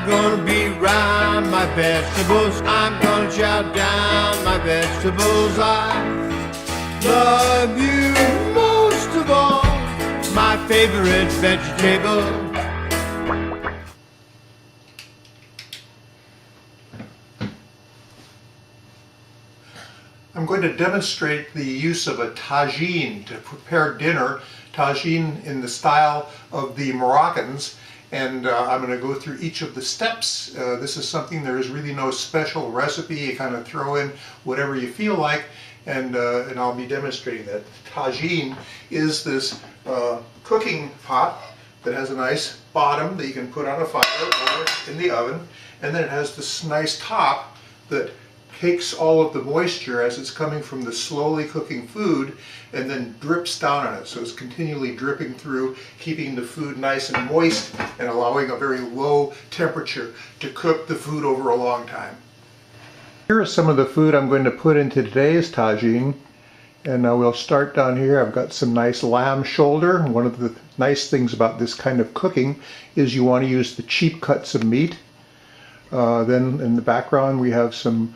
I'm gonna be around my vegetables. I'm gonna chow down my vegetables. I love you most of all, my favorite vegetable. I'm going to demonstrate the use of a tagine to prepare dinner, tagine in the style of the Moroccans, and I'm going to go through each of the steps. This is something, there is really no special recipe. You kind of throw in whatever you feel like, and I'll be demonstrating that. Tagine is this cooking pot that has a nice bottom that you can put on a fire or in the oven, and then it has this nice top that takes all of the moisture as it's coming from the slowly cooking food and then drips down on it. So it's continually dripping through, keeping the food nice and moist and allowing a very low temperature to cook the food over a long time. Here is some of the food I'm going to put into today's tagine, and we'll start down here. I've got some nice lamb shoulder. One of the nice things about this kind of cooking is you want to use the cheap cuts of meat. Then in the background we have some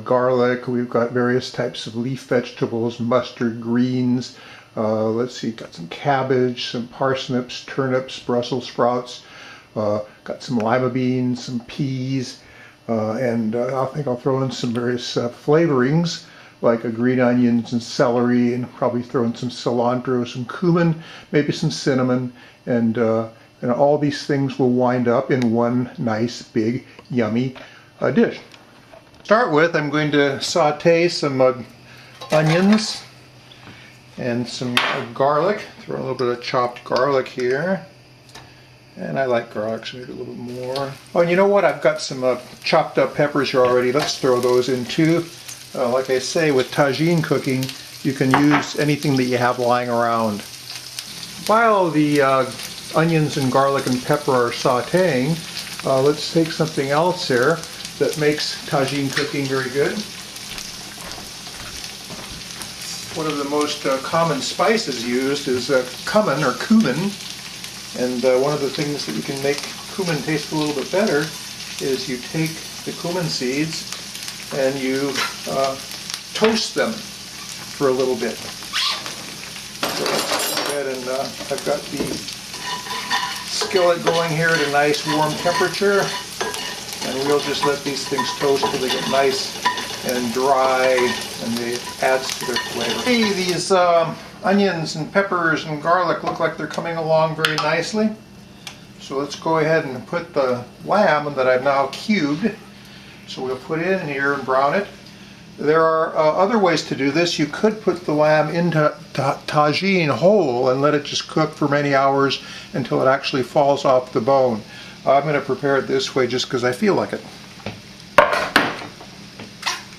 garlic. We've got various types of leaf vegetables, mustard, greens. Let's see, got some cabbage, some parsnips, turnips, Brussels sprouts. Got some lima beans, some peas, and I think I'll throw in some various flavorings like green onions and celery, and probably throw in some cilantro, some cumin, maybe some cinnamon, and all these things will wind up in one nice big yummy dish. Start with, I'm going to saute some onions and some garlic. Throw a little bit of chopped garlic here, and I like garlic, so maybe a little bit more. Oh, and you know what? I've got some chopped up peppers here already. Let's throw those in too. Like I say, with tagine cooking, you can use anything that you have lying around. While the onions and garlic and pepper are sauteing, let's take something else here that makes tagine cooking very good. One of the most common spices used is cumin or cumin, and one of the things that you can make cumin taste a little bit better is you take the cumin seeds and you toast them for a little bit. So let's go ahead, and I've got the skillet going here at a nice warm temperature, and we'll just let these things toast till they get nice and dry, and it adds to their flavor. Hey, these onions and peppers and garlic look like they're coming along very nicely. So let's go ahead and put the lamb that I've now cubed. So we'll put it in here and brown it. There are other ways to do this. You could put the lamb into tagine whole and let it just cook for many hours until it actually falls off the bone. I'm going to prepare it this way just because I feel like it.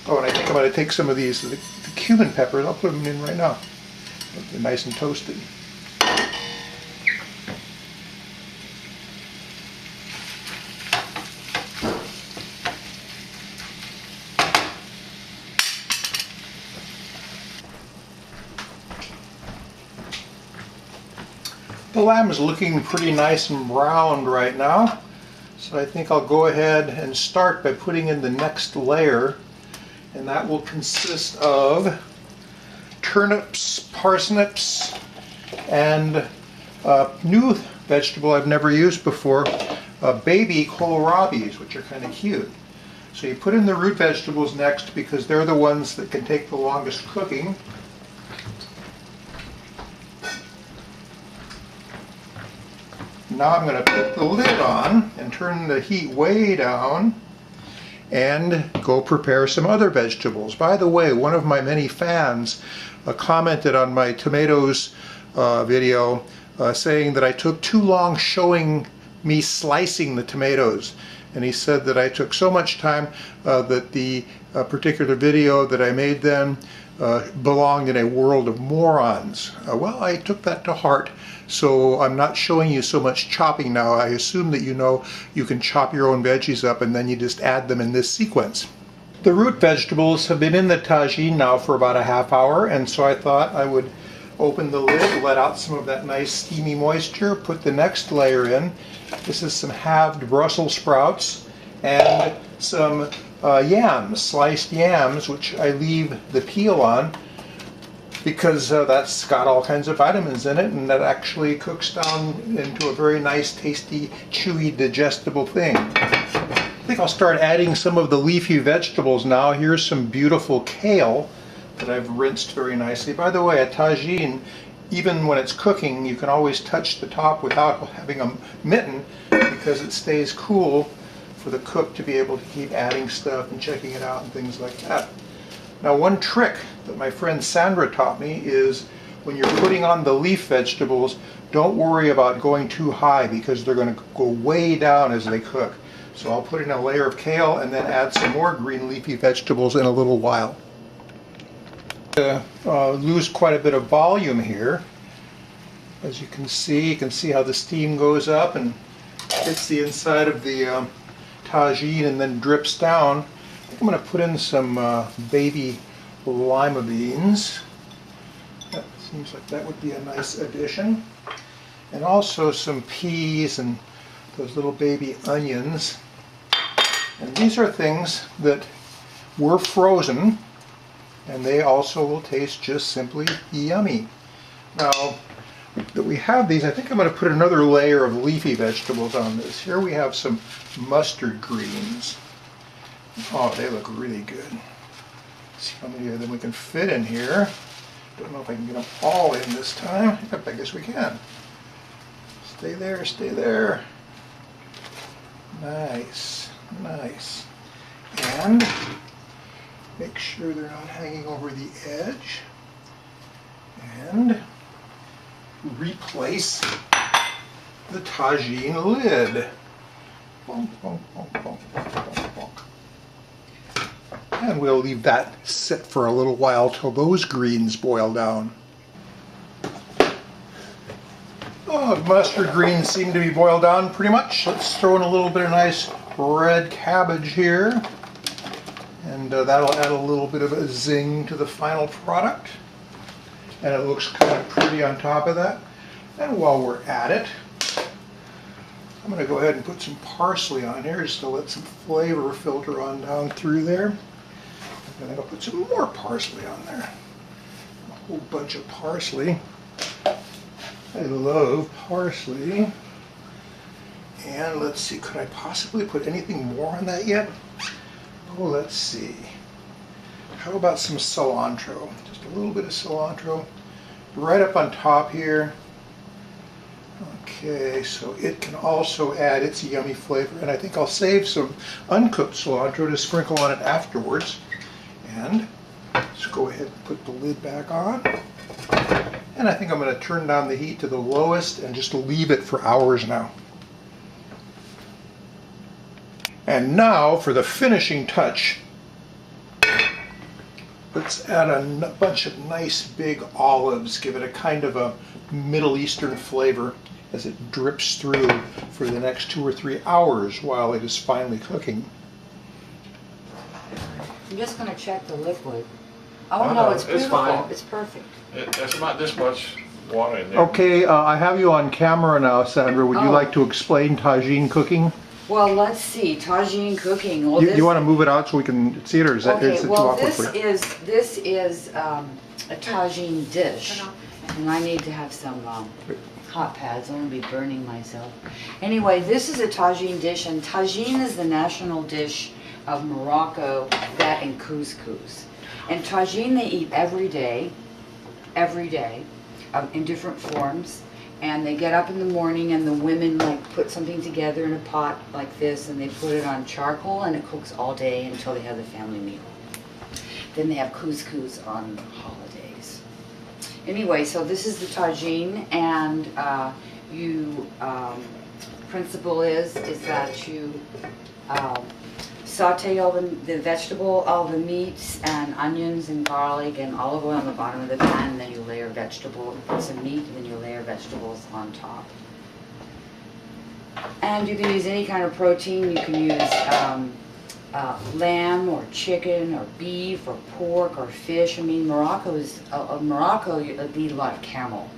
Oh, and I think I'm going to take some of these, the cumin peppers, I'll put them in right now. They're nice and toasted. The lamb is looking pretty nice and browned right now, so I think I'll go ahead and start by putting in the next layer, and that will consist of turnips, parsnips, and a new vegetable I've never used before, baby kohlrabis, which are kind of cute. So you put in the root vegetables next because they're the ones that can take the longest cooking. Now I'm going to put the lid on and turn the heat way down and go prepare some other vegetables. By the way, one of my many fans commented on my tomatoes video saying that I took too long showing me slicing the tomatoes. And he said that I took so much time that the particular video that I made then belonged in a world of morons. Well, I took that to heart. So I'm not showing you so much chopping now. I assume that you know you can chop your own veggies up and then you just add them in this sequence. The root vegetables have been in the tagine now for about a half hour, and so I thought I would Open the lid, let out some of that nice steamy moisture, put the next layer in. This is some halved Brussels sprouts and some yams, sliced yams, which I leave the peel on because that's got all kinds of vitamins in it, and that actually cooks down into a very nice, tasty, chewy, digestible thing. I think I'll start adding some of the leafy vegetables now. Here's some beautiful kale that I've rinsed very nicely. By the way, a tagine, even when it's cooking, you can always touch the top without having a mitten because it stays cool for the cook to be able to keep adding stuff and checking it out and things like that. Now, one trick that my friend Sandra taught me is when you're putting on the leaf vegetables, don't worry about going too high because they're going to go way down as they cook. So I'll put in a layer of kale and then add some more green leafy vegetables in a little while. Lose quite a bit of volume here. As you can see how the steam goes up and hits the inside of the tagine and then drips down. I'm going to put in some baby lima beans. That seems like that would be a nice addition. And also some peas and those little baby onions. And these are things that were frozen, and they also will taste just simply yummy. Now that we have these, I think I'm going to put another layer of leafy vegetables on this. Here we have some mustard greens. Oh, they look really good. Let's see how many of them we can fit in here. Don't know if I can get them all in this time. Yep, I guess we can. Stay there, stay there. Nice, nice. And make sure they're not hanging over the edge. And replace the tagine lid. Bonk, bonk, bonk, bonk, bonk, bonk, bonk. And we'll leave that sit for a little while till those greens boil down. Oh, the mustard greens seem to be boiled down pretty much. Let's throw in a little bit of nice red cabbage here. And that'll add a little bit of a zing to the final product. And it looks kind of pretty on top of that. And while we're at it, I'm going to go ahead and put some parsley on here just to let some flavor filter on down through there. And then I'll put some more parsley on there. A whole bunch of parsley. I love parsley. And let's see, could I possibly put anything more on that yet? Oh, let's see. How about some cilantro? Just a little bit of cilantro right up on top here. Okay, so it can also add its yummy flavor. And I think I'll save some uncooked cilantro to sprinkle on it afterwards. And let's go ahead and put the lid back on. And I think I'm going to turn down the heat to the lowest and just leave it for hours now. And now for the finishing touch. Let's add a bunch of nice big olives, give it a kind of a Middle Eastern flavor as it drips through for the next 2 or 3 hours while it is finally cooking. I'm just going to check the liquid. Oh no, it's beautiful. fine. It's perfect. There's about this much water in there. Okay, I have you on camera now, Sandra. Would you Oh. like to explain tagine cooking? Well, let's see. Tagine cooking. Well, You want to move it out so we can see it, or is that okay, is it too well, awkward for you? this is a tagine dish, and I need to have some hot pads. I'm going to be burning myself. Anyway, this is a tagine dish, and tagine is the national dish of Morocco, that and couscous. And tagine they eat every day, in different forms. And they get up in the morning and the women like put something together in a pot like this and they put it on charcoal and it cooks all day until they have the family meal. Then they have couscous on holidays. Anyway, so this is the tagine, and principle is that you saute all the vegetable, all the meats and onions and garlic and olive oil on the bottom of the pan, and then you layer some meat, and then you layer vegetables on top. And you can use any kind of protein. You can use lamb or chicken or beef or pork or fish. I mean, Morocco, you need a lot of camel.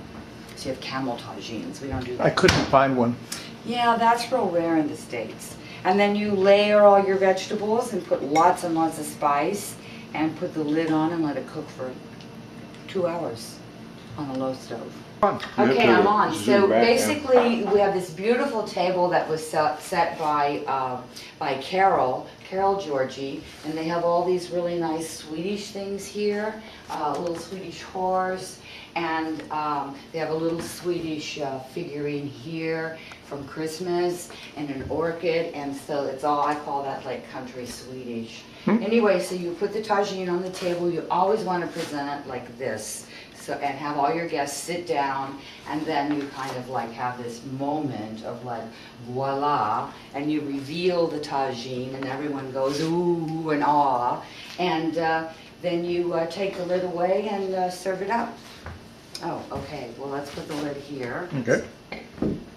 So you have camel tagines. We don't do that. I couldn't find one. Yeah, that's real rare in the States. And then you layer all your vegetables and put lots and lots of spice and put the lid on and let it cook for 2 hours on a low stove. Okay, I'm on. So basically, we have this beautiful table that was set by Carol Georgie, and they have all these really nice Swedish things here, a little Swedish horse, and they have a little Swedish figurine here from Christmas, and an orchid, and so it's all, I call that like country Swedish. Anyway, so you put the tagine on the table. You always want to present it like this. So, and have all your guests sit down, and then you kind of like have this moment of like, voila, and you reveal the tagine, and everyone goes ooh and ah, and then you take the lid away and serve it up. Oh, okay, well let's put the lid here. Okay.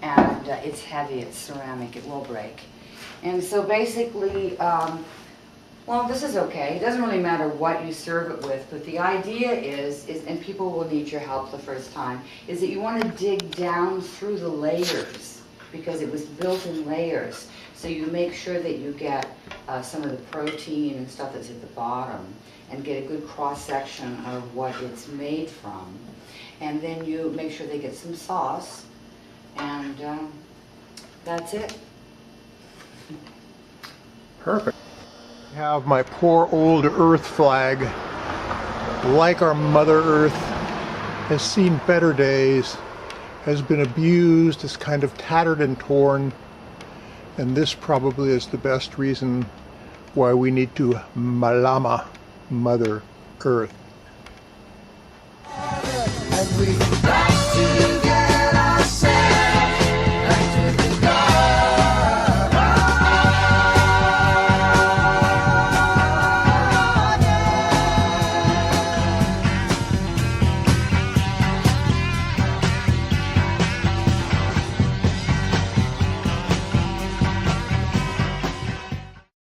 And it's heavy, it's ceramic, it will break. And so basically, well, this is okay. It doesn't really matter what you serve it with, but the idea is, and people will need your help the first time, is that you want to dig down through the layers, because it was built in layers. So you make sure that you get some of the protein and stuff that's at the bottom, and get a good cross-section of what it's made from. And then you make sure they get some sauce, and that's it. Perfect. I have my poor old Earth flag, like our Mother Earth, has seen better days, has been abused, is kind of tattered and torn, and this probably is the best reason why we need to malama Mother Earth. And we